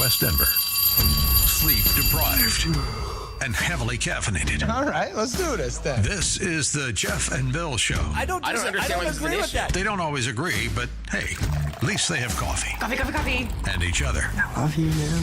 West Denver. Sleep deprived and heavily caffeinated. All right, let's do this then. This is the Jeff and Bill Show. I don't agree with that. They don't always agree, but hey, at least they have coffee. Coffee. And each other. I love you, man.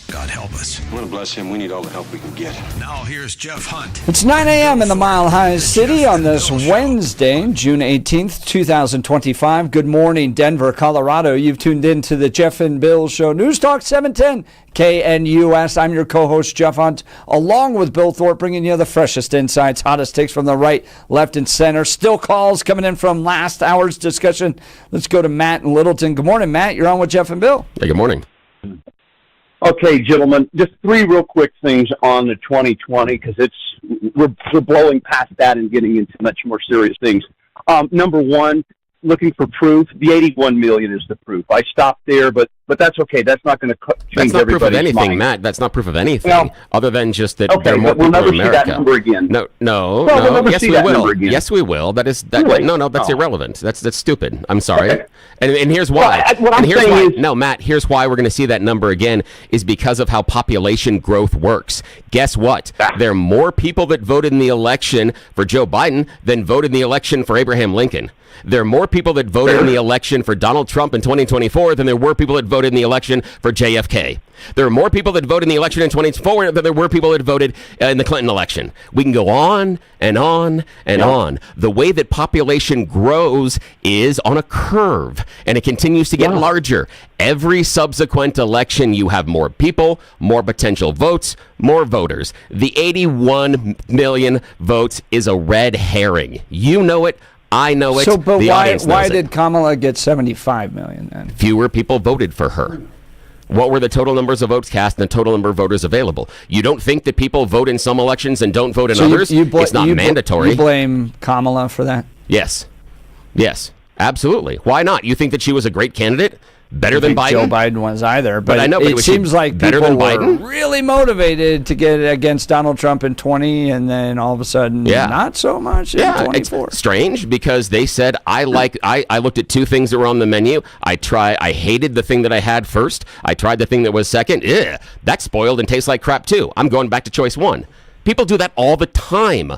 God help us. I want to bless him. We need all the help we can get. Now here's Jeff Hunt. It's 9 a.m. in the Mile High City on this Wednesday, June 18th, 2025. Good morning, Denver, Colorado. You've tuned in to the Jeff and Bill Show. News Talk 710 KNUS. I'm your co-host, Jeff Hunt, along with Bill Thorpe, bringing you the freshest insights, hottest takes from the right, left, and center. Still calls coming in from last hour's discussion. Let's go to Matt in Littleton. Good morning, Matt. You're on with Jeff and Bill. Hey, good morning. Okay, gentlemen, just three real quick things on the 2020 because we're blowing past that and getting into much more serious things. Number one, looking for proof. The 81 million is the proof. I stopped there, but that's okay. That's not going to change everybody's mind. That's not proof of anything, Matt. That's not proof of anything, other than just that okay, there are more people we'll never in America. See that number again. No. We'll never Yes, see we that will. Number again. Yes, we will. That is that. Really? No, that's irrelevant. That's stupid. I'm sorry. Okay. And here's why. No, Matt. Here's why we're going to see that number again is because of how population growth works. Guess what? There are more people that voted in the election for Joe Biden than voted in the election for Abraham Lincoln. There are more people that voted in the election for Donald Trump in 2024 than there were people that voted in the election for JFK. There are more people that voted in the election in 2024 than there were people that voted in the Clinton election. We can go on and on and on. The way that population grows is on a curve, and it continues to get larger. Every subsequent election, you have more people, more potential votes, more voters. The 81 million votes is a red herring. You know it. I know it. So, but the why did Kamala get 75 million then? Fewer people voted for her. What were the total numbers of votes cast and the total number of voters available? You don't think that people vote in some elections and don't vote in others? It's not mandatory. You blame Kamala for that? Yes, absolutely. Why not? You think that she was a great candidate? Better than Biden? Joe Biden was either, but I know, it seems like better people than Biden? were really motivated to get against Donald Trump in 20, and then all of a sudden, not so much in 24. It's strange because they said, I looked at two things that were on the menu. I hated the thing that I had first. I tried the thing that was second. That's spoiled and tastes like crap too. I'm going back to choice one. People do that all the time.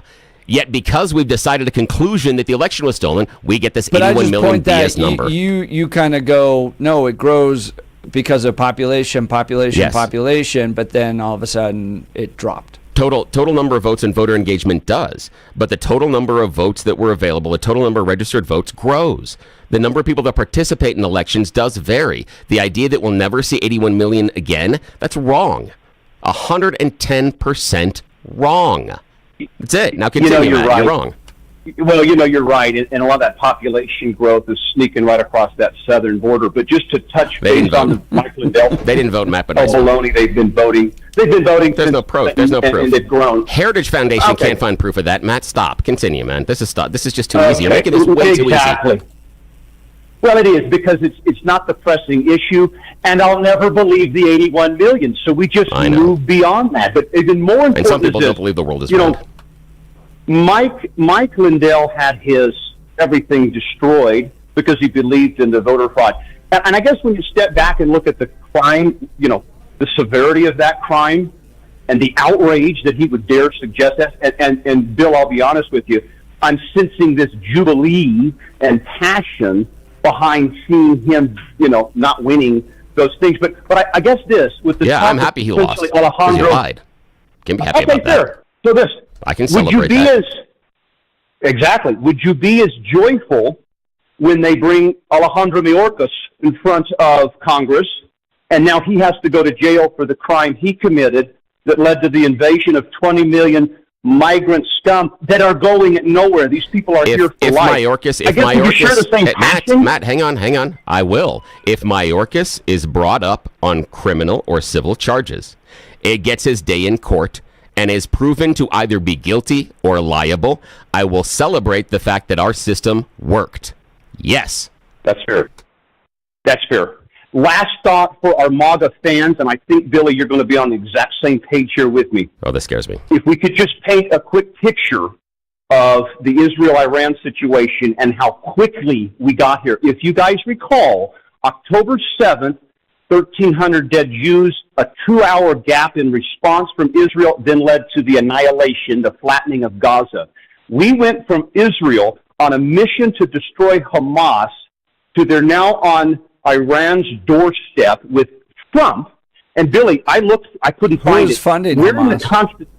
Yet because we've decided a conclusion that the election was stolen, we get this 81 million BS number. You kind of go, no, it grows because of population, but then all of a sudden it dropped. Total number of votes and voter engagement does, but the total number of votes that were available, the total number of registered votes grows. The number of people that participate in elections does vary. The idea that we'll never see 81 million again, that's wrong. 110% wrong. That's it. Now continue, Matt. You're wrong. Well, you're right, and a lot of that population growth is sneaking right across that southern border. But just to touch base on the Mike Lindell, they didn't vote, Matt. But baloney. They've been voting. There's no proof. And they've grown. Heritage Foundation can't find proof of that. Matt, stop. Continue, man. This is just too easy. You're making this way too easy. Well, it is because it's not the pressing issue, and I'll never believe the 81 million. So we just move beyond that. But even more important, and some people don't believe the world is round. Mike Lindell had his everything destroyed because he believed in the voter fraud. And I guess when you step back and look at the crime, the severity of that crime and the outrage that he would dare suggest that, and Bill, I'll be honest with you, I'm sensing this jubilee and passion behind seeing him, not winning those things. But I guess this, with the I'm happy he lost because he lied. Can be happy about that. Fair. So this, I can celebrate that. Would you be as joyful when they bring Alejandro Mayorkas in front of Congress, and now he has to go to jail for the crime he committed that led to the invasion of 20 million migrant scum that are going nowhere? These people are here for life. Matt, hang on. I will. If Mayorkas is brought up on criminal or civil charges, it gets his day in court, and is proven to either be guilty or liable, I will celebrate the fact that our system worked. Yes. That's fair. Last thought for our MAGA fans, and I think, Billy, you're going to be on the exact same page here with me. Oh, this scares me. If we could just paint a quick picture of the Israel-Iran situation and how quickly we got here. If you guys recall, October 7th, 1,300 dead Jews. A 2-hour gap in response from Israel then led to the annihilation, the flattening of Gaza. We went from Israel on a mission to destroy Hamas to they're now on Iran's doorstep with Trump. And Billy, I couldn't find it. Who's funding We're Hamas? in the constant.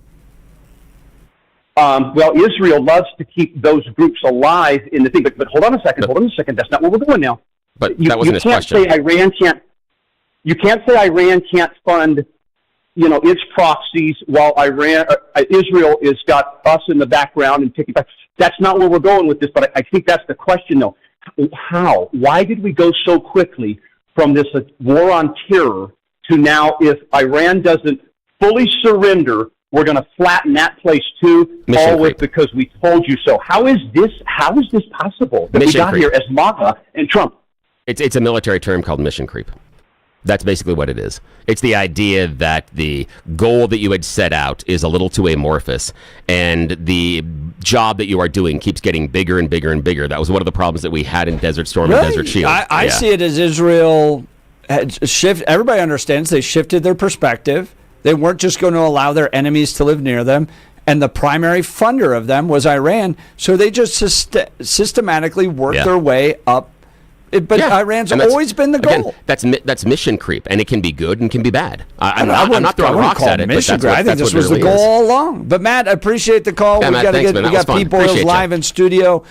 Well, Israel loves to keep those groups alive in the thing. But hold on a second. That's not what we're doing now. But that wasn't his question. You can't say Iran can't fund, its proxies while Israel has got us in the background and taking back. That's not where we're going with this. But I think that's the question, though. How? Why did we go so quickly from this war on terror to now, if Iran doesn't fully surrender, we're going to flatten that place too, always because we told you so. How is this possible that we got here as MAGA and Trump? It's a military term called mission creep. That's basically what it is. It's the idea that the goal that you had set out is a little too amorphous, and the job that you are doing keeps getting bigger and bigger and bigger. That was one of the problems that we had in Desert Storm and Desert Shield. I see it as Israel had everybody understands they shifted their perspective. They weren't just going to allow their enemies to live near them. And the primary funder of them was Iran. So they just systematically worked their way up. But Iran's always been the goal. Again, that's mission creep, and it can be good and can be bad. I'm not throwing rocks at it, but I think this was the goal all along. But Matt, I appreciate the call. Yeah, we got Pete Boyles live in studio.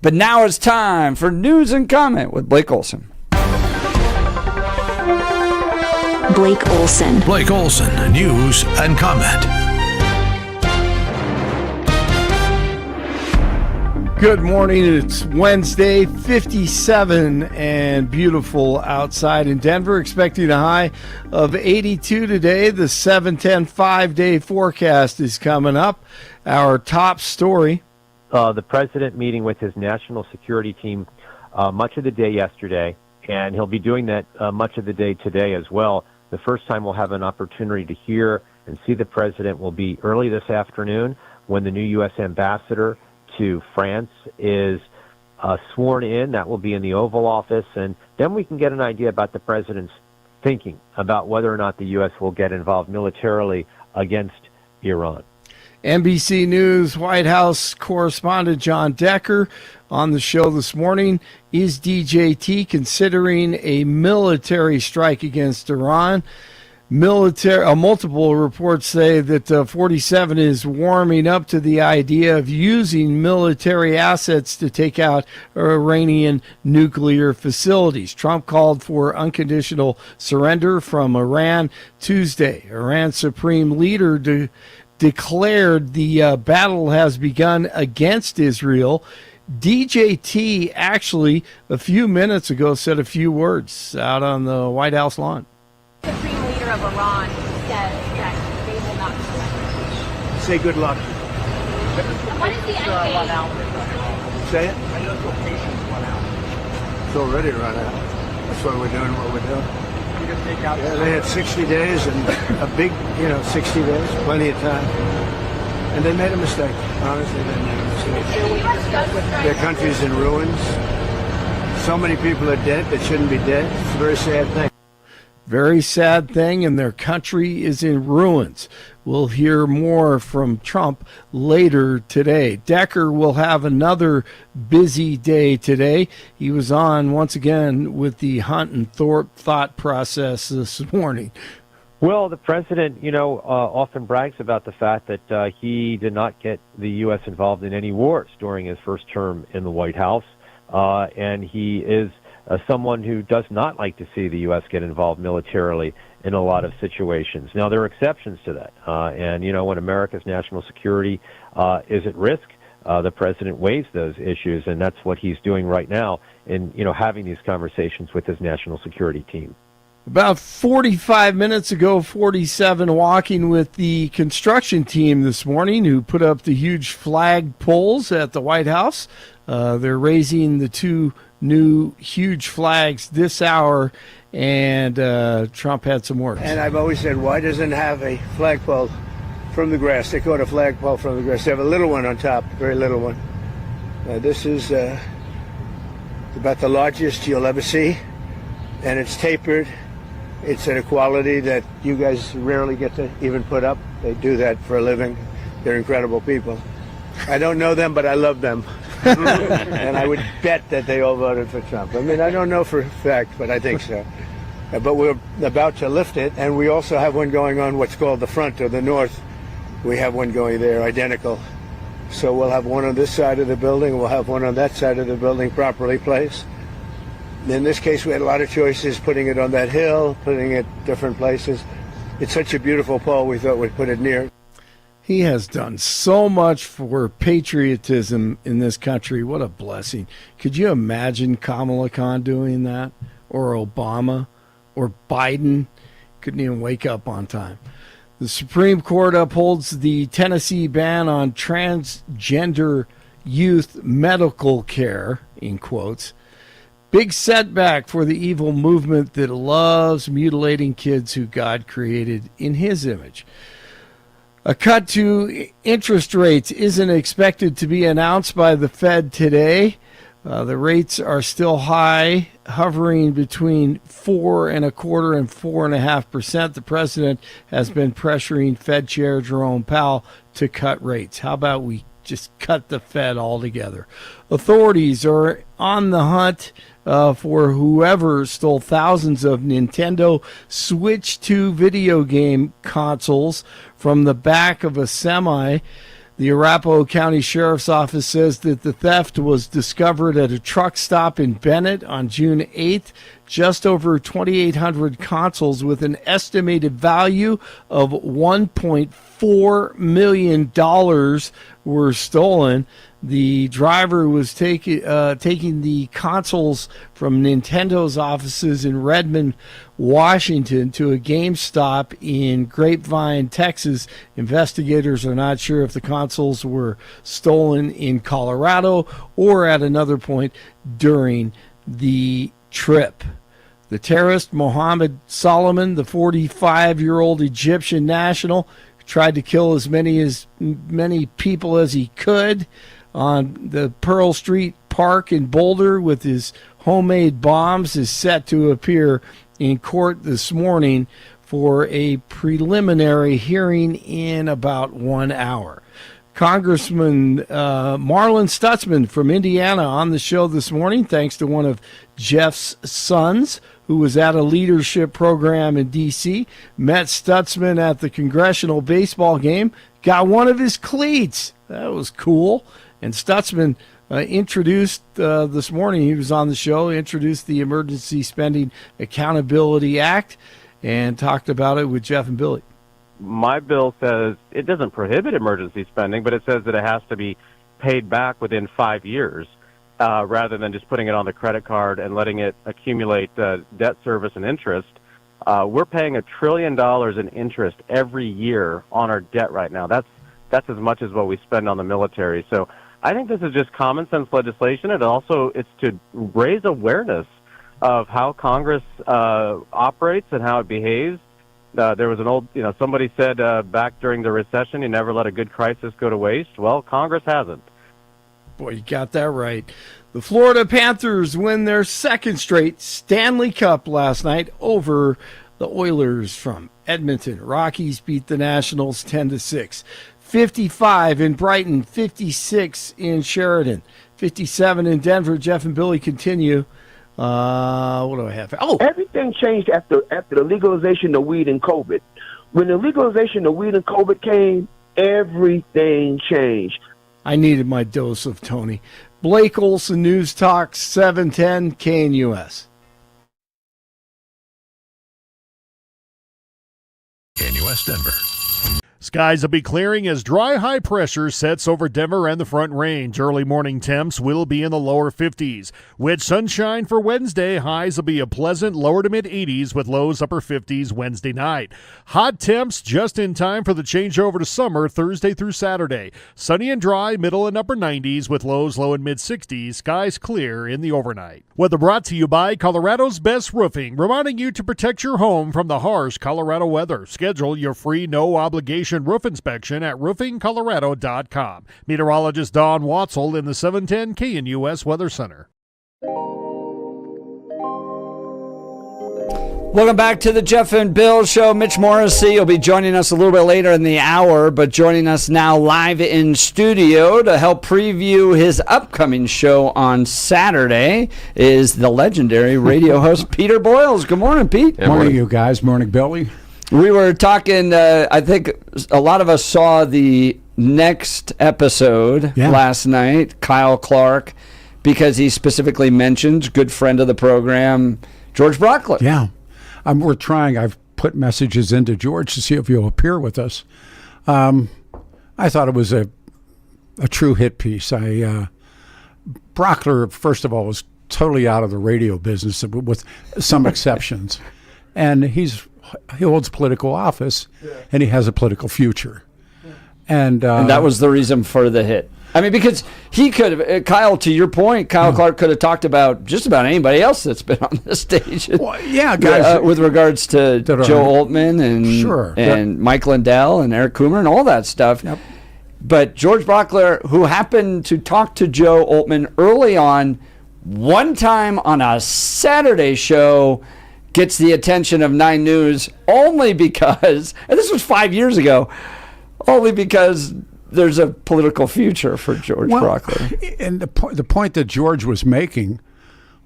But now it's time for News and Comment with Blake Olson. Blake Olson. Blake Olson, News and Comment. Good morning. It's Wednesday, 57 and beautiful outside in Denver. Expecting a high of 82 today. The 7-10 5-day forecast is coming up. Our top story. The president meeting with his national security team much of the day yesterday, and he'll be doing that much of the day today as well. The first time we'll have an opportunity to hear and see the president will be early this afternoon when the new U.S. ambassador to France is sworn in. That will be in the Oval Office, and then we can get an idea about the president's thinking about whether or not the U.S. will get involved militarily against Iran. NBC News White House correspondent John Decker on the show this morning. Is DJT considering a military strike against Iran? Multiple reports say that 47 is warming up to the idea of using military assets to take out Iranian nuclear facilities. Trump called for unconditional surrender from Iran Tuesday. Iran's supreme leader declared the battle has begun against Israel. DJT actually a few minutes ago said a few words out on the White House lawn. Supreme leader of Iran says that they will not surrender. Say good luck. What is the end game? Say it? It's already run out. That's why we're doing what we're doing. Yeah, they had 60 days and a big, 60 days, plenty of time. And they made a mistake. Honestly, they made a mistake. Their country's in ruins. So many people are dead that shouldn't be dead. It's a very sad thing. Very sad thing, and their country is in ruins. We'll hear more from Trump later today. Decker will have another busy day today. He was on once again with the Hunt and Thorpe thought process this morning. Well, the president, often brags about the fact that he did not get the U.S. involved in any wars during his first term in the White House, and he is someone who does not like to see the U.S. get involved militarily in a lot of situations. Now, there are exceptions to that. And, when America's national security is at risk, the president weighs those issues, and that's what he's doing right now in, having these conversations with his national security team. About 45 minutes ago, 47 walking with the construction team this morning who put up the huge flag poles at the White House. They're raising the two new huge flags this hour, and Trump had some words. And I've always said, why doesn't it have a flagpole from the grass? They call it a flagpole from the grass. They have a little one on top, a very little one. This is about the largest you'll ever see, and it's tapered, It's at a quality that you guys rarely get to even put up. They do that for a living. They're incredible people. I don't know them, but I love them. And I would bet that they all voted for Trump. I mean, I don't know for a fact, but I think so. But we're about to lift it, and we also have one going on what's called the front or the north. We have one going there, identical. So we'll have one on this side of the building, we'll have one on that side of the building properly placed. In this case, we had a lot of choices, putting it on that hill, putting it different places. It's such a beautiful pole, we thought we'd put it near. He has done so much for patriotism in this country. What a blessing. Could you imagine Kamala Khan doing that? Or Obama? Or Biden? Couldn't even wake up on time. The Supreme Court upholds the Tennessee ban on transgender youth medical care, in quotes. Big setback for the evil movement that loves mutilating kids who God created in his image. A cut to interest rates isn't expected to be announced by the Fed today. The rates are still high, hovering between 4.25% and 4.5%. The president has been pressuring Fed Chair Jerome Powell to cut rates. How about we just cut the Fed altogether? Authorities are on the hunt for whoever stole thousands of Nintendo Switch 2 video game consoles from the back of a semi. The Arapahoe County Sheriff's Office says that the theft was discovered at a truck stop in Bennett on June 8th. Just over 2,800 consoles with an estimated value of $1.4 million were stolen. The driver was taking the consoles from Nintendo's offices in Redmond, Washington, to a GameStop in Grapevine, Texas. Investigators are not sure if the consoles were stolen in Colorado or at another point during the trip. The terrorist Mohammed Solomon, the 45-year-old Egyptian national, tried to kill as many people as he could on the Pearl Street Park in Boulder with his homemade bombs, is set to appear in court this morning for a preliminary hearing in about 1 hour. Congressman Marlin Stutzman from Indiana on the show this morning, thanks to one of Jeff's sons who was at a leadership program in D.C., met Stutzman at the congressional baseball game, got one of his cleats. That was cool. And Stutzman introduced this morning, he was on the show, introduced the Emergency Spending Accountability Act and talked about it with Jeff and Billy. My bill says it doesn't prohibit emergency spending, but it says that it has to be paid back within 5 years rather than just putting it on the credit card and letting it accumulate debt service and interest. We're paying $1 trillion in interest every year on our debt right now. That's as much as what we spend on the military. So I think this is just common sense legislation. It's to raise awareness of how Congress operates and how it behaves. There was an old, somebody said back during the recession, you never let a good crisis go to waste. Well, Congress hasn't. Boy, you got that right. The Florida Panthers win their second straight Stanley Cup last night over the Oilers from Edmonton. Rockies beat the Nationals 10-6. 55 in Brighton, 56 in Sheridan, 57 in Denver. Jeff and Billy continue. What do I have? Oh, everything changed after the legalization of weed and COVID. When the legalization of weed and COVID came, everything changed. I needed my dose of Tony. Blake Olson, News Talk 710 KNUS. KNUS Denver. Skies will be clearing as dry high pressure sets over Denver and the Front Range. Early morning temps will be in the lower 50s. With sunshine for Wednesday, highs will be a pleasant lower to mid 80s with lows upper 50s Wednesday night. Hot temps just in time for the changeover to summer Thursday through Saturday. Sunny and dry, middle and upper 90s with lows low and mid 60s. Skies clear in the overnight. Weather brought to you by Colorado's Best Roofing, reminding you to protect your home from the harsh Colorado weather. Schedule your free no obligation roof inspection at roofingcolorado.com. Meteorologist Don Watzel in the 710 KNUS Weather Center. Welcome back to the Jeff and Bill Show. Mitch Morrissey will be joining us a little bit later in the hour, but joining us now live in studio to help preview his upcoming show on Saturday is the legendary radio host Peter Boyles. Good morning, Pete. Good morning, you guys. Morning, Billy. We were talking, I think a lot of us saw the next episode last night, Kyle Clark, because he specifically mentioned good friend of the program, George Brockler. Yeah. We're trying. I've put messages into George to see if he'll appear with us. I thought it was a true hit piece. Brockler, first of all, was totally out of the radio business with some exceptions. And he holds political office, and he has a political future. And that was the reason for the hit. I mean, because he could have, Kyle, to your point, Kyle Clark could have talked about just about anybody else that's been on the stage. Well, yeah, guys. With regards to Joe Altman and Mike Lindell and Eric Coomer and all that stuff. Yep. But George Brockler, who happened to talk to Joe Altman early on, one time on a Saturday show, gets the attention of 9 News only because, and this was 5 years ago, only because there's a political future for George Brockler. And the point that George was making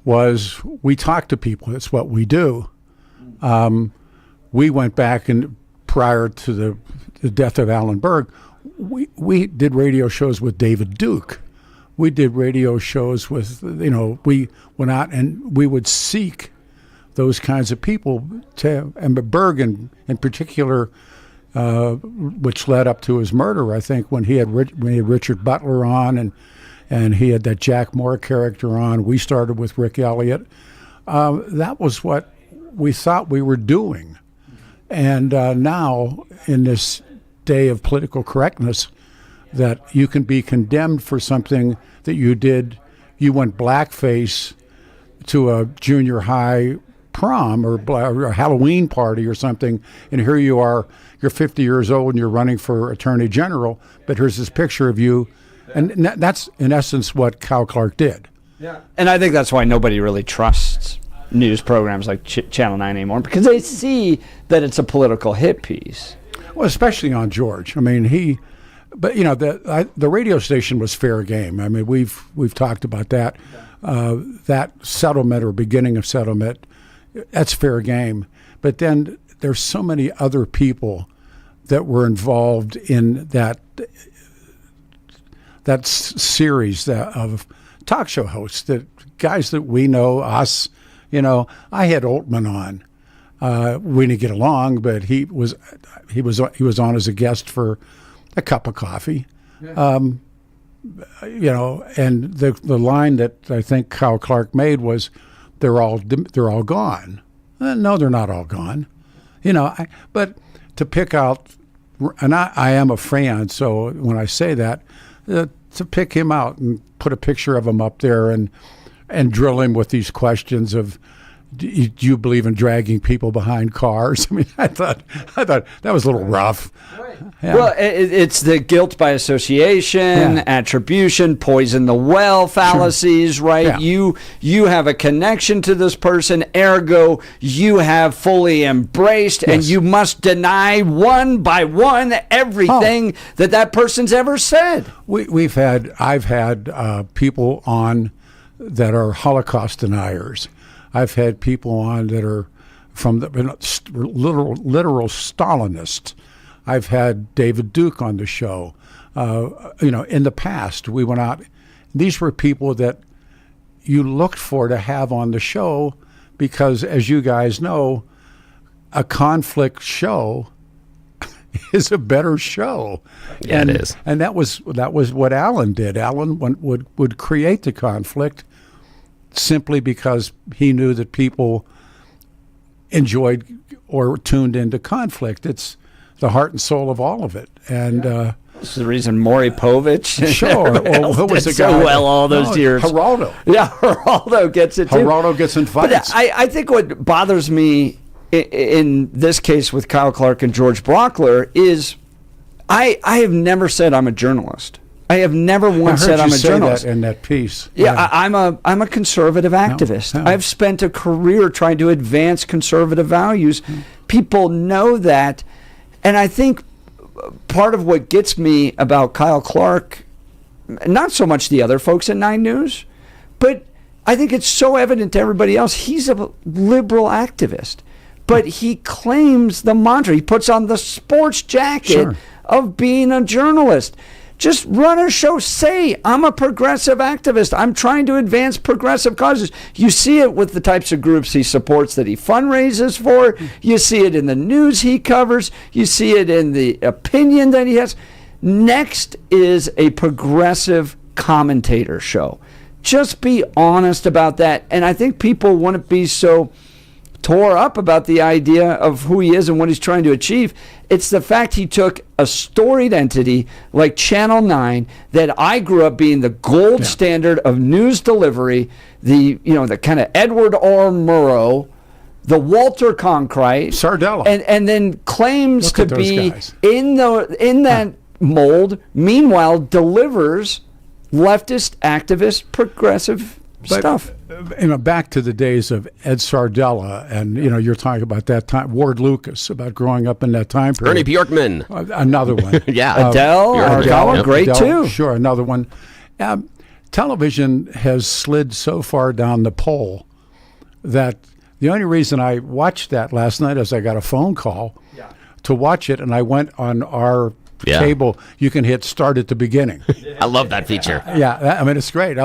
was we talk to people. That's what we do. We went back, and prior to the death of Alan Berg, we did radio shows with David Duke. We did radio shows with, we went out and we would seek those kinds of people and Berg in particular, which led up to his murder, I think, when he had Richard Butler on and he had that Jack Moore character on. We started with Rick Elliott. That was what we thought we were doing. And now, in this day of political correctness, that you can be condemned for something that you did. You went blackface to a junior high prom or a Halloween party or something, and here you are, you're 50 years old and you're running for attorney general, but here's this picture of you. And that's in essence what Kyle Clark did. Yeah. And I think that's why nobody really trusts news programs like Channel 9 anymore, because they see that it's a political hit piece. Well, especially on George. I mean, the radio station was fair game. I mean, we've talked about that. That settlement or beginning of settlement, that's fair game. But then there's so many other people that were involved in that series of talk show hosts, that guys that we know, us. I had Altman on. We didn't get along, but he was on as a guest for a cup of coffee. Yeah. And the line that I think Kyle Clark made was, they're all gone. No, they're not all gone. But to pick out, and I am a fan, so when I say that, to pick him out and put a picture of him up there and drill him with these questions of, do you believe in dragging people behind cars? I mean, I thought that was a little rough. Right. Yeah. Well, it's the guilt by association, attribution, poison the well fallacies, right? Yeah. You have a connection to this person, ergo you have fully embraced, and you must deny one by one everything that person's ever said. I've had people on that are Holocaust deniers. I've had people on that are from the literal Stalinists. I've had David Duke on the show. In the past, we went out. These were people that you looked for to have on the show because, as you guys know, a conflict show is a better show. Yeah, it is. And that was what Alan did. Alan would create the conflict simply because he knew that people enjoyed or tuned into conflict. It's the heart and soul of all of it. And this is the reason Maury Povich who was the guy so well all those years. Geraldo. Yeah, Geraldo gets it too. Geraldo gets in fights. But I think what bothers me in this case with Kyle Clark and George Brockler is I have never said I'm a journalist. I have never once said I'm a journalist. That in that piece. Yeah, I'm a conservative activist. No. I've spent a career trying to advance conservative values. People know that, and I think part of what gets me about Kyle Clark, not so much the other folks at 9 News, but I think it's so evident to everybody else. He's a liberal activist, but he claims the mantra. He puts on the sports jacket of being a journalist. Just run a show. Say, I'm a progressive activist. I'm trying to advance progressive causes. You see it with the types of groups he supports that he fundraises for. You see it in the news he covers. You see it in the opinion that he has. Next is a progressive commentator show. Just be honest about that. And I think people wouldn't be so tore up about the idea of who he is and what he's trying to achieve. It's the fact he took a storied entity like Channel 9 that I grew up being the gold standard of news delivery, the kind of Edward R. Murrow, the Walter Cronkite, Sardella, and then claims to be in that mold. Meanwhile, delivers leftist, activist, progressive stuff. Back to the days of Ed Sardella, and you're talking about that time. Ward Lucas, about growing up in that time period. Ernie Bjorkman, another one. Adele, great too. Sure, another one. Television has slid so far down the pole that the only reason I watched that last night is I got a phone call to watch it, and I went on our cable. You can hit start at the beginning. I love that feature. It's great.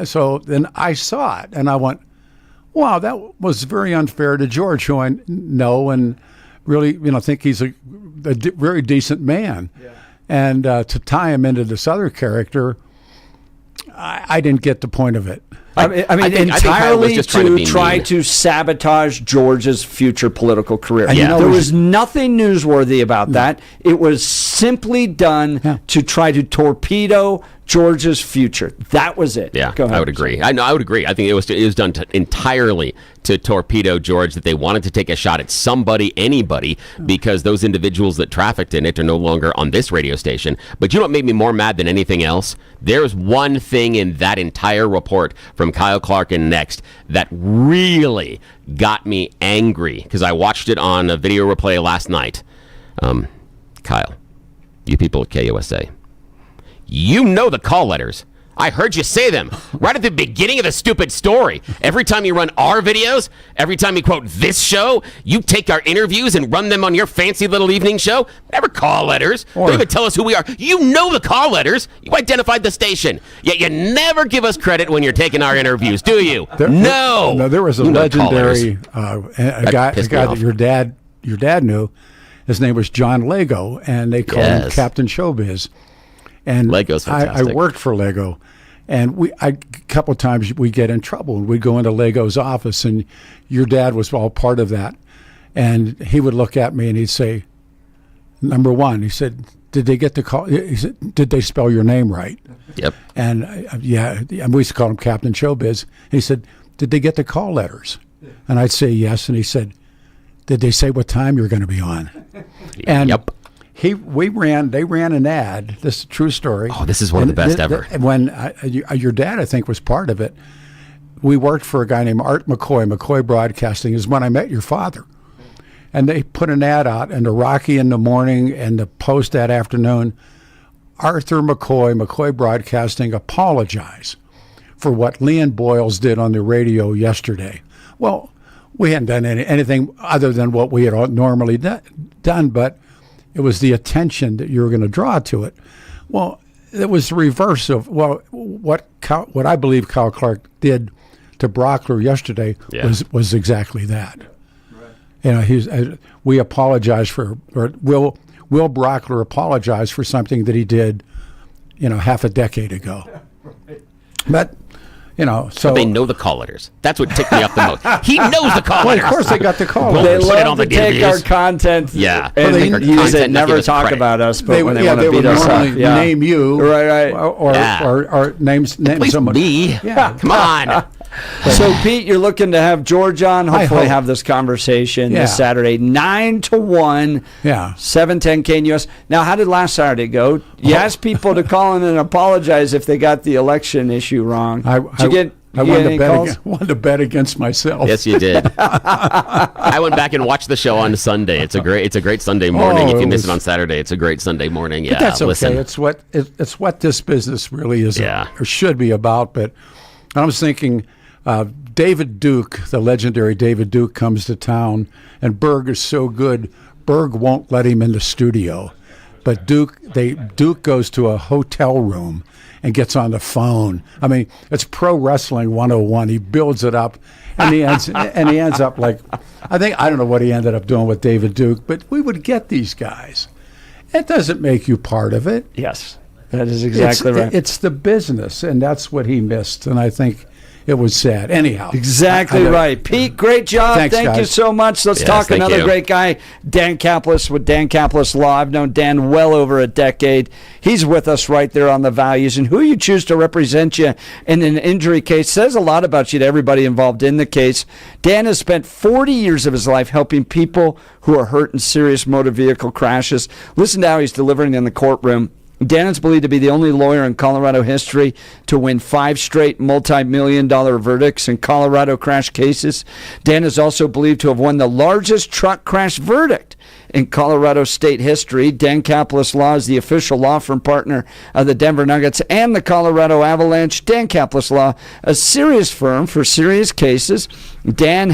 So then I saw it and I went, wow, that was very unfair to George, who I know and really, think he's a very decent man. And to tie him into this other character, I didn't get the point of it. I mean, entirely to try to sabotage George's future political career. There was nothing newsworthy about that. It was simply done to try to torpedo George's future. That was it. Yeah, Go ahead. I would agree. I would agree. I think it was done entirely to torpedo George, that they wanted to take a shot at somebody, anybody, because those individuals that trafficked in it are no longer on this radio station. But you know what made me more mad than anything else? There's one thing in that entire report from Kyle Clark and Next that really got me angry, because I watched it on a video replay last night. Kyle, you people at KUSA, you know the call letters. I heard you say them right at the beginning of the stupid story. Every time you run our videos, every time you quote this show, you take our interviews and run them on your fancy little evening show. Never call letters. Don't even tell us who we are. You know the call letters. You identified the station. Yet you never give us credit when you're taking our interviews, do you? No, there was a legendary a guy that your dad knew. His name was John Lego, and they called him Captain Showbiz. And Lego's fantastic. I worked for Lego, and a couple of times we get in trouble, and we'd go into Lego's office, and your dad was all part of that. And he would look at me and he'd say, number one, he said, did they get the call? He said, did they spell your name right? Yep. And and we used to call him Captain Showbiz. He said, did they get the call letters? And I'd say yes, and he said, did they say what time you're going to be on? And they ran an ad. This is a true story. Oh, this is one of the best ever. When your dad, I think, was part of it, we worked for a guy named Art McCoy. McCoy Broadcasting is when I met your father. And they put an ad out in the Rocky in the morning and the Post that afternoon. Arthur McCoy Broadcasting, apologize for what Leon Boyles did on the radio yesterday. Well, we hadn't done anything other than what we had normally done, but it was the attention that you were going to draw to it. Well, it was the reverse of what I believe Kyle Clark did to Brockler yesterday was exactly that. Right. We apologize for, or Will Brockler apologize for something that he did, half a decade ago. But. So they know the call letters. That's what ticked me off the most. He knows the call letters. Of course, they got the call letters. They love to take our content. Yeah, and use it. Never talk about us, but when they want to beat us up, name you, right, or name Please someone. Me. Yeah, come on. So, Pete, you're looking to have George on. Hopefully, have this conversation this Saturday, 9-1. Yeah, 710 KNUS. Now, how did last Saturday go? You asked people to call in and apologize if they got the election issue wrong. I wanted to bet against myself. Yes, you did. I went back and watched the show on Sunday. It's a great Sunday morning. If you miss it on Saturday, it's a great Sunday morning. Yeah, but that's okay. Listen. It's what this business really is, or should be about. But I was thinking, David Duke, the legendary David Duke, comes to town, and Berg is so good, Berg won't let him in the studio. But Duke goes to a hotel room and gets on the phone. I mean, it's pro wrestling 101. He builds it up, and he ends up like, I don't know what he ended up doing with David Duke, but we would get these guys. It doesn't make you part of it. Yes, that is exactly right. It's the business, and that's what he missed, and I think it was sad. Anyhow. Exactly right. Pete, great job. Thanks, Thank guys. you so much. Let's talk another great guy, Dan Caplis with Dan Caplis Law. I've known Dan well over a decade. He's with us right there on the values, and who you choose to represent you in an injury case says a lot about you to everybody involved in the case. Dan has spent 40 years of his life helping people who are hurt in serious motor vehicle crashes. Listen to how he's delivering in the courtroom. Dan is believed to be the only lawyer in Colorado history to win 5 straight multi-million-dollar verdicts in Colorado crash cases. Dan is also believed to have won the largest truck crash verdict in Colorado state history. Dan Caplis Law is the official law firm partner of the Denver Nuggets and the Colorado Avalanche. Dan Caplis Law, a serious firm for serious cases. Dan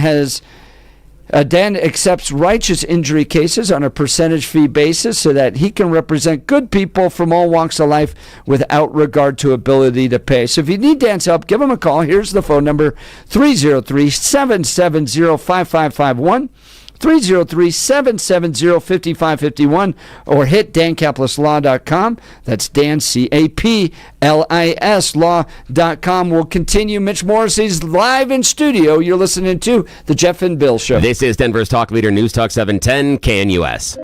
accepts righteous injury cases on a percentage fee basis so that he can represent good people from all walks of life without regard to ability to pay. So if you need Dan's help, give him a call. Here's the phone number, 303-770-5551. 303-770-5551, or hit dancaplisLaw.com. That's Dan, C-A-P-L-I-S, law.com. We'll continue. Mitch Morrissey's live in studio. You're listening to The Jeff and Bill Show. This is Denver's Talk Leader, News Talk 710, KNUS.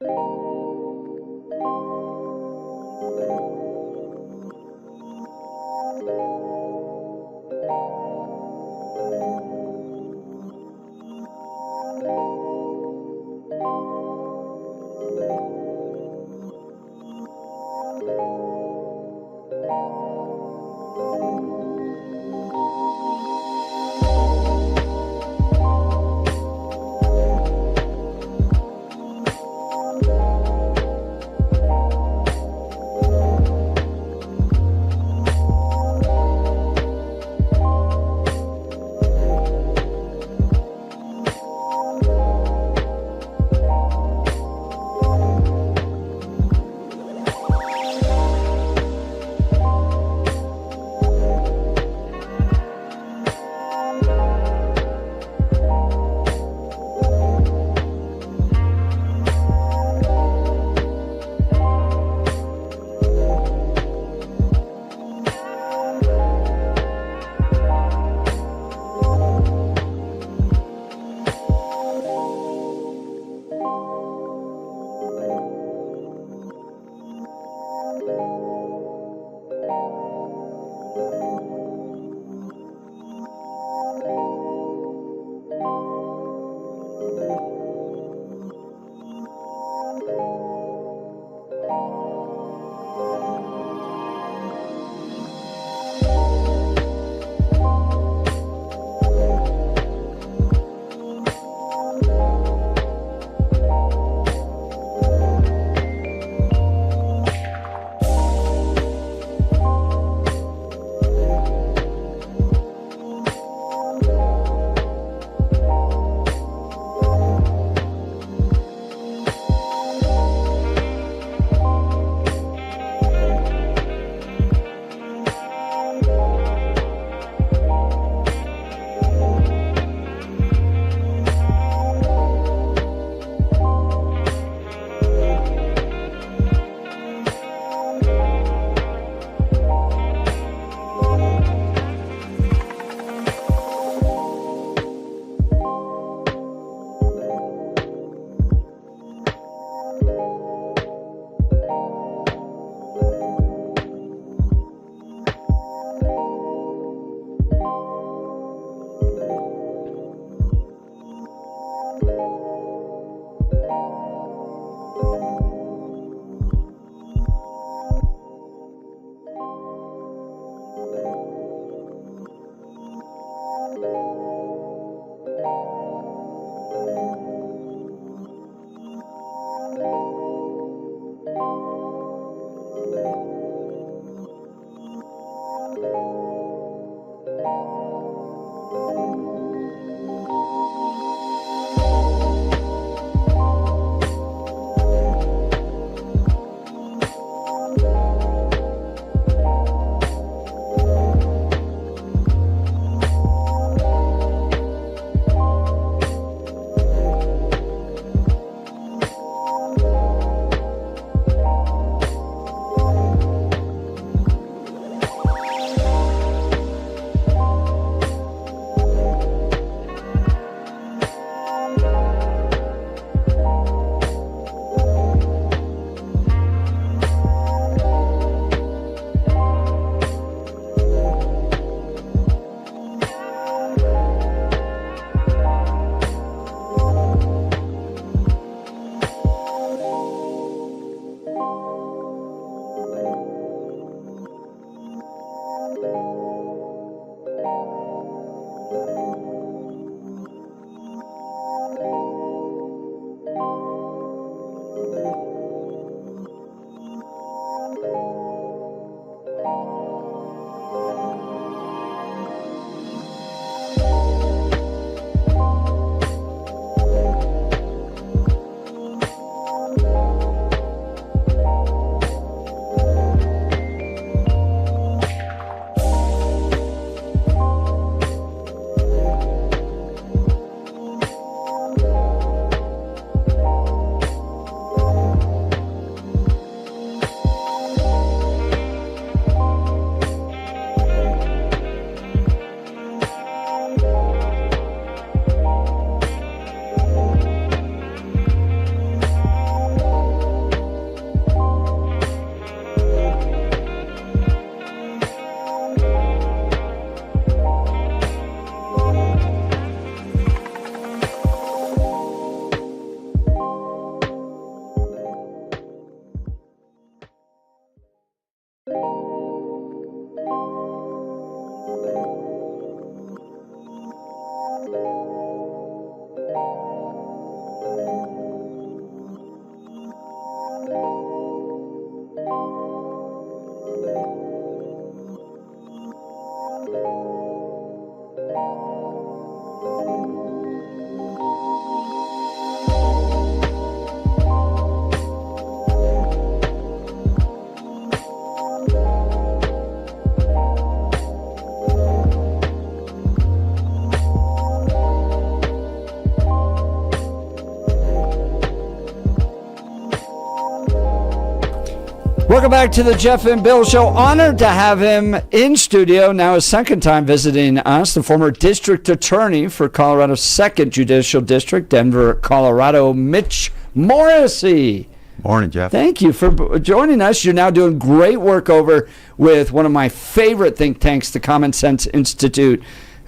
Welcome back to the Jeff and Bill Show. Honored to have him in studio. Now his second time visiting us, the former district attorney for Colorado's 2nd Judicial District, Denver, Colorado, Mitch Morrissey. Morning, Jeff. Thank you for joining us. You're now doing great work over with one of my favorite think tanks, the Common Sense Institute.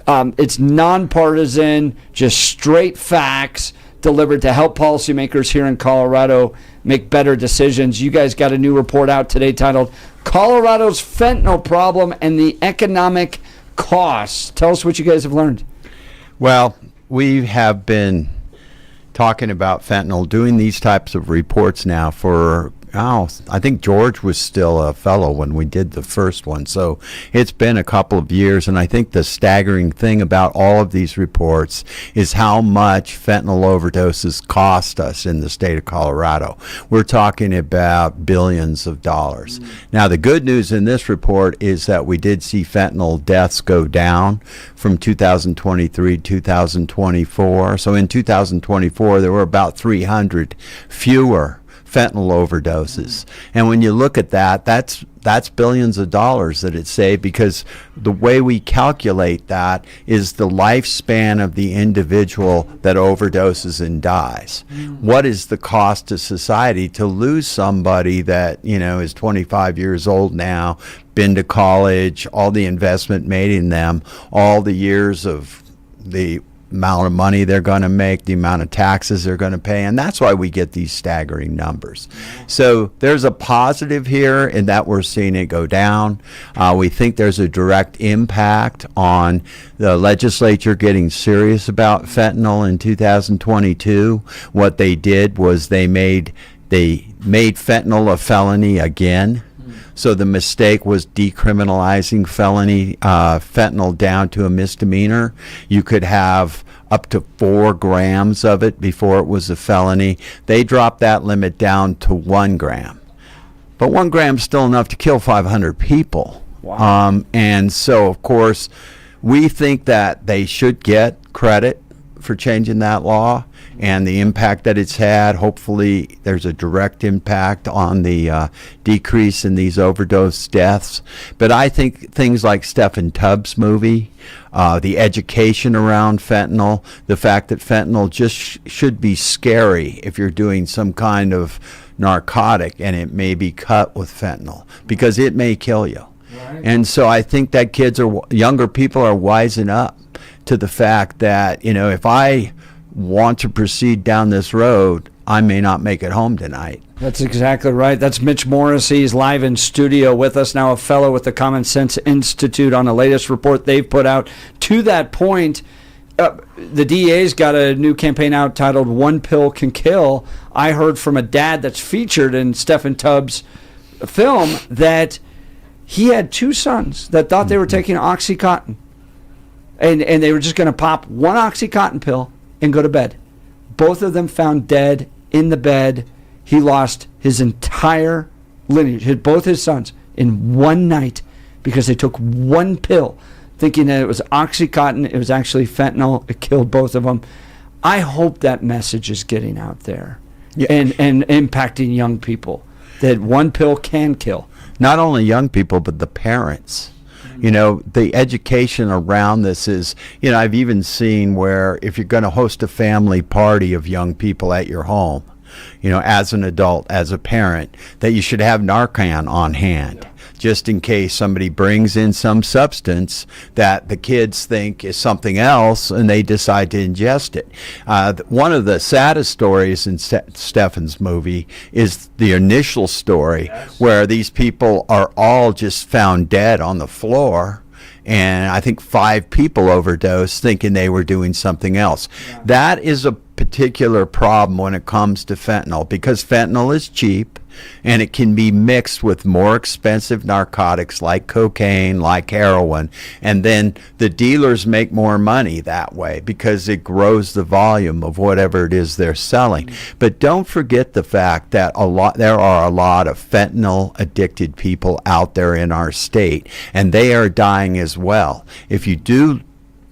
It's nonpartisan, just straight facts delivered to help policymakers here in Colorado make better decisions. You guys got a new report out today titled Colorado's Fentanyl Problem and the Economic Costs. Tell us what you guys have learned. Well, we have been talking about fentanyl, doing these types of reports now for, I think George was still a fellow when we did the first one. So it's been a couple of years, and I think the staggering thing about all of these reports is how much fentanyl overdoses cost us in the state of Colorado. We're talking about billions of dollars. Now, the good news in this report is that we did see fentanyl deaths go down from 2023 to 2024. So in 2024, there were about 300 fewer fentanyl overdoses. And when you look at that, that's billions of dollars that it saved, because the way we calculate that is the lifespan of the individual that overdoses and dies. What is the cost to society to lose somebody that, is 25 years old now, been to college, all the investment made in them, all the years of the amount of money they're going to make, the amount of taxes they're going to pay, and that's why we get these staggering numbers. So there's a positive here in that we're seeing it go down. We think there's a direct impact on the legislature getting serious about fentanyl in 2022. What they did was they made fentanyl a felony again. So the mistake was decriminalizing fentanyl down to a misdemeanor. You could have up to 4 grams of it before it was a felony. They dropped that limit down to 1 gram. But 1 gram is still enough to kill 500 people. Wow. And so, of course, we think that they should get credit for changing that law and the impact that it's had. Hopefully there's a direct impact on the decrease in these overdose deaths. But I think things like Stephen Tubbs' movie, the education around fentanyl, the fact that fentanyl just should be scary if you're doing some kind of narcotic and it may be cut with fentanyl because it may kill you. Right. And so I think that younger people are wising up to the fact that, if I want to proceed down this road, I may not make it home tonight. That's exactly right. That's Mitch Morrissey. He's live in studio with us now, a fellow with the Common Sense Institute, on the latest report they've put out. To that point, the DA's got a new campaign out titled One Pill Can Kill. I heard from a dad that's featured in Stephen Tubbs' film that he had 2 sons that thought they were taking OxyContin. And they were just going to pop 1 OxyContin pill and go to bed. Both of them found dead in the bed. He lost his entire lineage, both his sons, in one night because they took 1 pill, thinking that it was OxyContin. It was actually fentanyl. It killed both of them. I hope that message is getting out there and impacting young people, that 1 pill can kill. Not only young people, but the parents. The education around this is, I've even seen where if you're going to host a family party of young people at your home, as an adult, as a parent, that you should have Narcan on hand, just in case somebody brings in some substance that the kids think is something else and they decide to ingest it. One of the saddest stories in Stephen's movie is the initial story where these people are all just found dead on the floor. And I think 5 people overdosed thinking they were doing something else. Yeah. That is a particular problem when it comes to fentanyl, because fentanyl is cheap and it can be mixed with more expensive narcotics like cocaine, like heroin, and then the dealers make more money that way because it grows the volume of whatever it is they're selling. Mm-hmm. But don't forget the fact that there are a lot of fentanyl addicted people out there in our state, and they are dying as well. If you do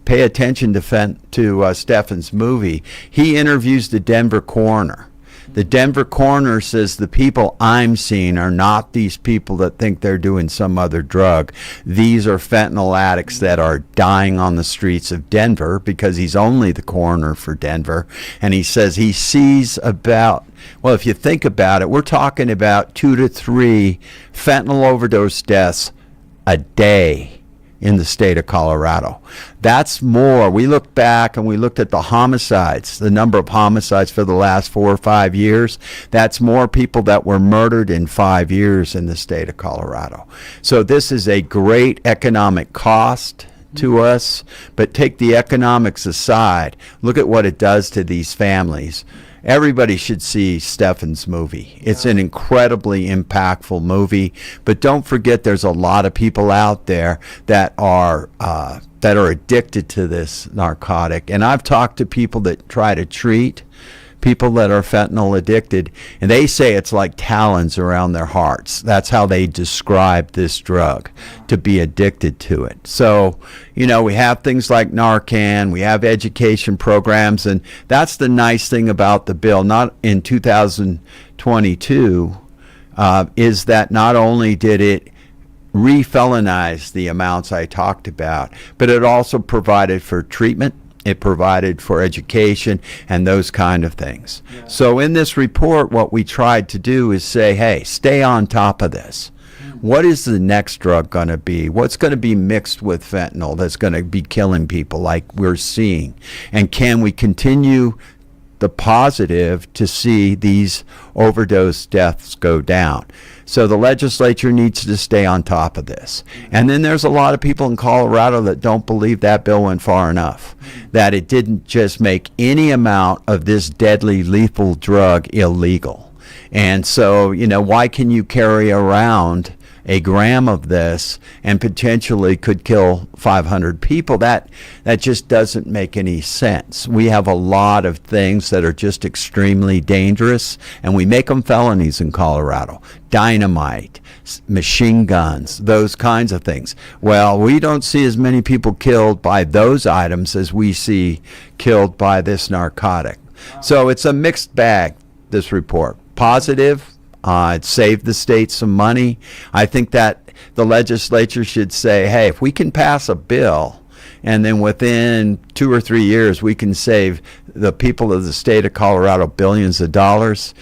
pay attention to Stephen's movie, he interviews the Denver coroner The Denver coroner says the people I'm seeing are not these people that think they're doing some other drug. These are fentanyl addicts that are dying on the streets of Denver, because he's only the coroner for Denver. And he says he sees about, well, if you think about it, we're talking about 2 to 3 fentanyl overdose deaths a day in the state of Colorado. That's more. We looked back and we looked at the homicides, the number of homicides for the last 4 or 5 years. That's more people that were murdered in 5 years in the state of Colorado. So this is a great economic cost to us, but take the economics aside, look at what it does to these families. Everybody should see Stefan's movie. It's an incredibly impactful movie, but don't forget there's a lot of people out there that are addicted to this narcotic. And I've talked to people that try to treat people that are fentanyl addicted, and they say it's like talons around their hearts. That's how they describe this drug, to be addicted to it. So, we have things like Narcan, we have education programs, and that's the nice thing about the bill, not in 2022, is that not only did it re-felonize the amounts I talked about, but it also provided for treatment. It provided for education and those kind of things. Yeah. So in this report, what we tried to do is say, hey, stay on top of this. What is the next drug going to be? What's going to be mixed with fentanyl that's going to be killing people like we're seeing? And can we continue the positive to see these overdose deaths go down? So the legislature needs to stay on top of this. And then there's a lot of people in Colorado that don't believe that bill went far enough, that it didn't just make any amount of this deadly lethal drug illegal. And so, why can you carry around a gram of this and potentially could kill 500 people? That just doesn't make any sense. We have a lot of things that are just extremely dangerous, and we make them felonies in Colorado. Dynamite, machine guns, those kinds of things. Well, we don't see as many people killed by those items as we see killed by this narcotic. So it's a mixed bag, this report. Positive. It saved the state some money. I think that the legislature should say, hey, if we can pass a bill and then within 2 or 3 years we can save the people of the state of Colorado billions of dollars,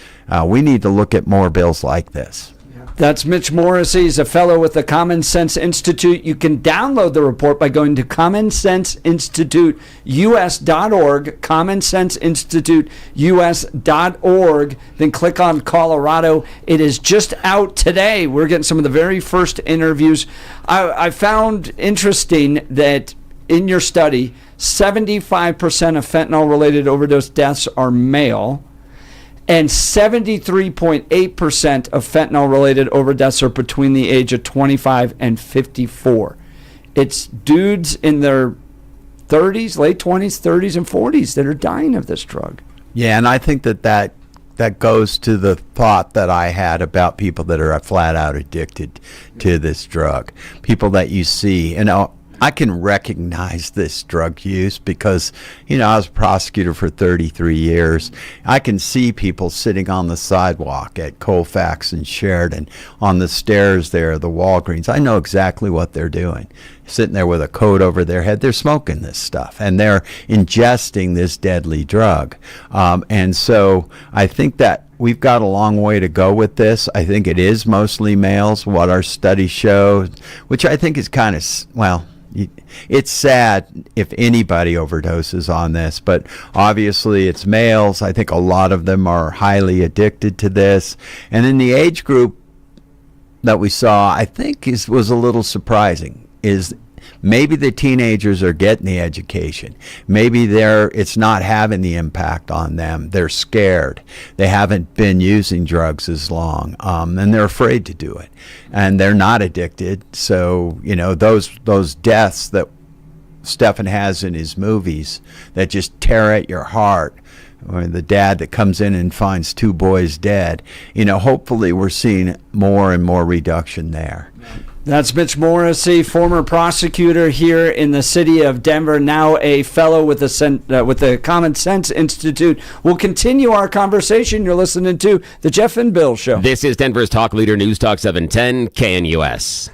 we need to look at more bills like this. That's Mitch Morrissey. He's a fellow with the Common Sense Institute. You can download the report by going to commonsenseinstituteus.org, commonsenseinstituteus.org, then click on Colorado. It is just out today. We're getting some of the very first interviews. I found interesting that in your study, 75% of fentanyl-related overdose deaths are male, and 73.8% of fentanyl-related overdoses are between the age of 25 and 54. It's dudes in their 30s, late 20s, 30s, and 40s that are dying of this drug. Yeah, and I think that goes to the thought that I had about people that are flat out addicted to this drug. People that you see, I can recognize this drug use because, I was a prosecutor for 33 years. I can see people sitting on the sidewalk at Colfax and Sheridan, on the stairs there, the Walgreens. I know exactly what they're doing. Sitting there with a coat over their head, they're smoking this stuff, and they're ingesting this deadly drug. And so I think that we've got a long way to go with this. I think it is mostly males, what our studies show, which I think is kind of, it's sad if anybody overdoses on this, but obviously it's males. I think a lot of them are highly addicted to this. And in the age group that we saw, I think was a little surprising, is maybe the teenagers are getting the education. Maybe it's not having the impact on them. They're scared. They haven't been using drugs as long, and they're afraid to do it. And they're not addicted. So, those deaths that Stefan has in his movies that just tear at your heart, or the dad that comes in and finds 2 boys dead, hopefully we're seeing more and more reduction there. That's Mitch Morrissey, former prosecutor here in the city of Denver, now a fellow with the Common Sense Institute. We'll continue our conversation. You're listening to The Jeff and Bill Show. This is Denver's Talk Leader, News Talk 710 KNUS.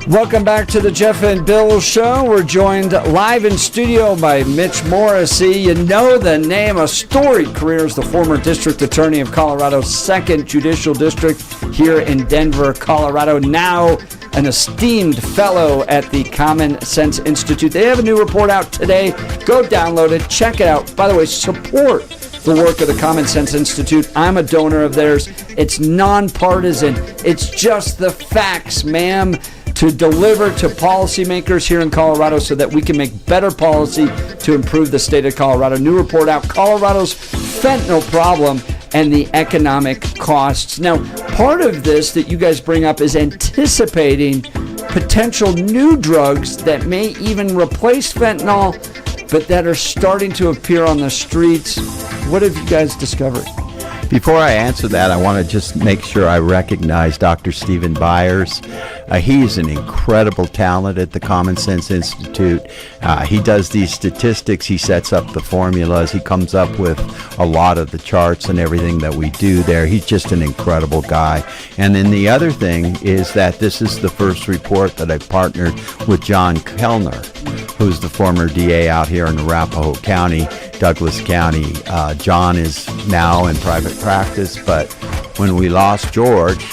Welcome back to the Jeff and Bill Show. We're joined live in studio by Mitch Morrissey. You know the name, a storied career as the former district attorney of Colorado's 2nd Judicial District here in Denver, Colorado. Now an esteemed fellow at the Common Sense Institute. They have a new report out today. Go download it. Check it out. By the way, support the work of the Common Sense Institute. I'm a donor of theirs. It's nonpartisan. It's just the facts, ma'am, to deliver to policymakers here in Colorado so that we can make better policy to improve the state of Colorado. New report out, Colorado's fentanyl problem and the economic costs. Now, part of this that you guys bring up is anticipating potential new drugs that may even replace fentanyl, but that are starting to appear on the streets. What have you guys discovered? Before I answer that, I want to just make sure I recognize Dr. Stephen Byers. He's an incredible talent at the Common Sense Institute. He does these statistics. He sets up the formulas. He comes up with a lot of the charts and everything that we do there. He's just an incredible guy. And then the other thing is that this is the first report that I've partnered with John Kellner, who's the former DA out here in Arapahoe County, Douglas County. John is now in private practice, but when we lost George,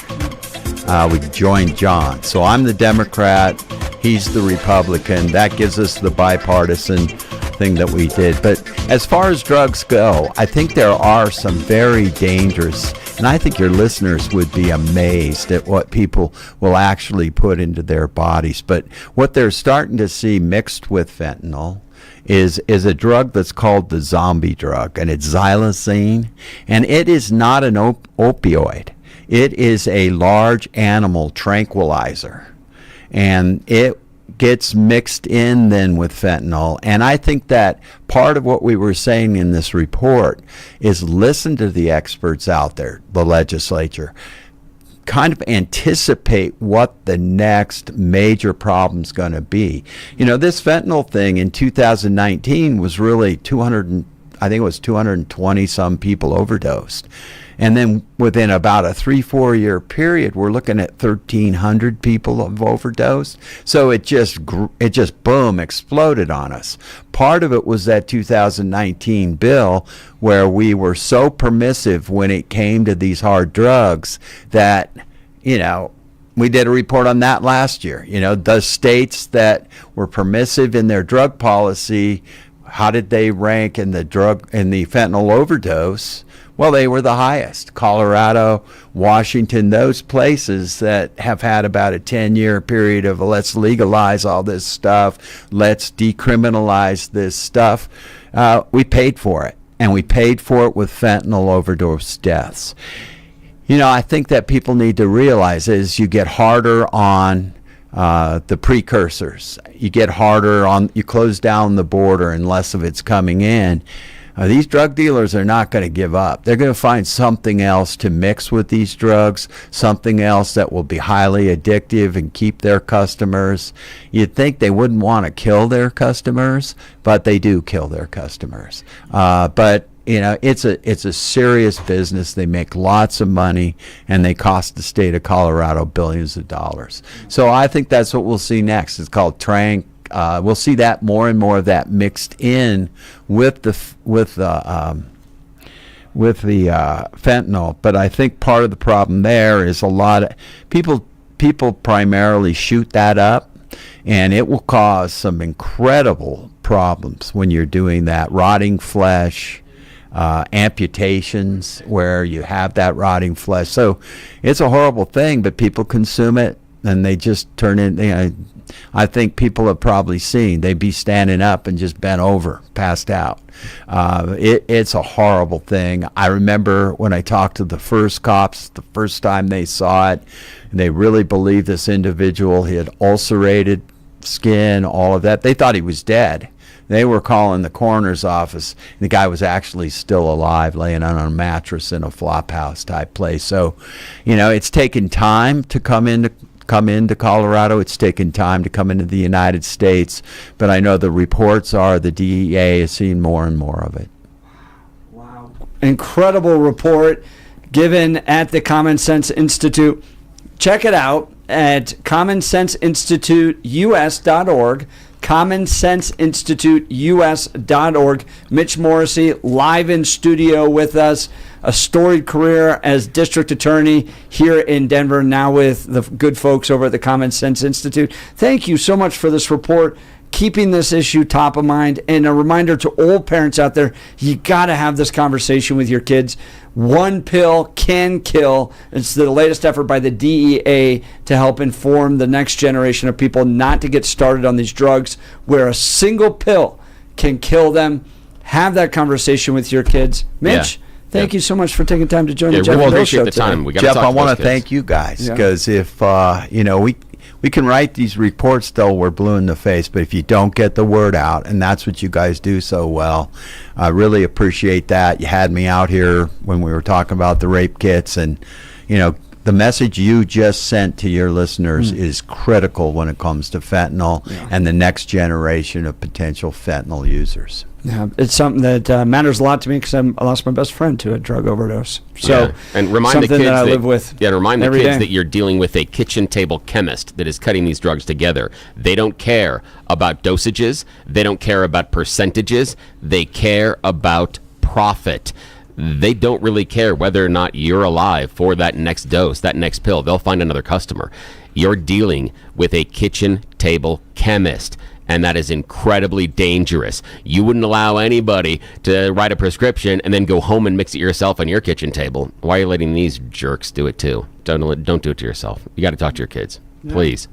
we joined John. So I'm the Democrat, he's the Republican. That gives us the bipartisan thing that we did. But as far as drugs go, I think there are some very dangerous, and I think your listeners would be amazed at what people will actually put into their bodies. But what they're starting to see mixed with fentanyl is a drug that's called the zombie drug, and it's xylazine, and it is not an opioid. It is a large animal tranquilizer, and it gets mixed in then with fentanyl. And I think that part of what we were saying in this report is listen to the experts out there, the legislature, kind of anticipate what the next major problem's going to be. You know, this fentanyl thing in 2019 was really 220 some people overdosed. And then within about a 3-4 year period, we're looking at 1,300 people have overdosed. So it just boom, exploded on us. Part of it was that 2019 bill where we were so permissive when it came to these hard drugs that, you know, we did a report on that last year. You know, the states that were permissive in their drug policy, how did they rank in the fentanyl overdose? Well, they were the highest. Colorado, Washington, those places that have had about a 10-year period of let's legalize all this stuff, let's decriminalize this stuff. We paid for it, and we paid for it with fentanyl overdose deaths. You know, I think that people need to realize is you get harder on the precursors. You get harder on, you close down the border and less of it's coming in. These drug dealers are not going to give up. They're going to find something else to mix with these drugs, something else that will be highly addictive and keep their customers. You'd think they wouldn't want to kill their customers, but they do kill their customers. But you know, it's a serious business. They make lots of money, and they cost the state of Colorado billions of dollars. So I think that's what we'll see next. It's called we'll see that more and more of that mixed in with the fentanyl. But I think part of the problem there is a lot of people primarily shoot that up, and it will cause some incredible problems when you're doing that. Rotting flesh, amputations where you have that rotting flesh. So it's a horrible thing, but people consume it and they just turn in. I think people have probably seen, they'd be standing up and just bent over, passed out. It's a horrible thing. I remember when I talked to the first cops, the first time they saw it, and they really believed this individual, he had ulcerated skin, all of that. They thought he was dead. They were calling the coroner's office. The guy was actually still alive, laying on a mattress in a flop house type place. So, you know, it's taken time to come into Colorado. It's taken time to come into the United States. But I know the reports are the DEA is seeing more and more of it. Wow. Incredible report given at the Common Sense Institute. Check it out at commonsenseinstituteus.org. commonsenseinstituteus.org. Mitch Morrissey live in studio with us, a storied career as district attorney here in Denver, now with the good folks over at the Common Sense Institute. Thank you so much for this report, keeping this issue top of mind, and a reminder to all parents out there, you got to have this conversation with your kids. One pill can kill. It's the latest effort by the DEA to help inform the next generation of people not to get started on these drugs where a single pill can kill them. Have that conversation with your kids. Mitch, thank you so much for taking time to join the Jeff and Bill Show today. Jeff, I want to thank you guys, because if, you know, we can write these reports till we're blue in the face, but if you don't get the word out, and that's what you guys do so well, I really appreciate that. You had me out here when we were talking about the rape kits, and, you know, the message you just sent to your listeners is critical when it comes to fentanyl and the next generation of potential fentanyl users. Yeah, it's something that matters a lot to me because I lost my best friend to a drug overdose. So, and remind the kids that I live with. Yeah, remind the kids day. that you're dealing with a kitchen table chemist that is cutting these drugs together. They don't care about dosages. They don't care about percentages. They care about profit. They don't really care whether or not you're alive for that next dose, that next pill. They'll find another customer. You're dealing with a kitchen table chemist, and that is incredibly dangerous. You wouldn't allow anybody to write a prescription and then go home and mix it yourself on your kitchen table. Why are you letting these jerks do it too? Don't do it to yourself. You got to talk to your kids. Please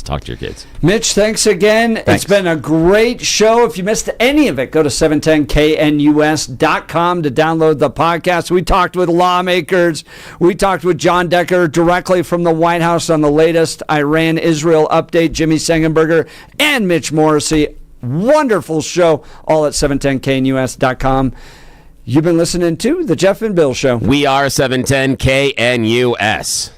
talk to your kids. Mitch, thanks again. Thanks. It's been a great show. If you missed any of it, go to 710knus.com to download the podcast. We talked with lawmakers. We talked with John Decker directly from the White House on the latest Iran-Israel update, Jimmy Sengenberger and Mitch Morrissey. Wonderful show, all at 710knus.com. You've been listening to The Jeff and Bill Show. We are 710 KNUS.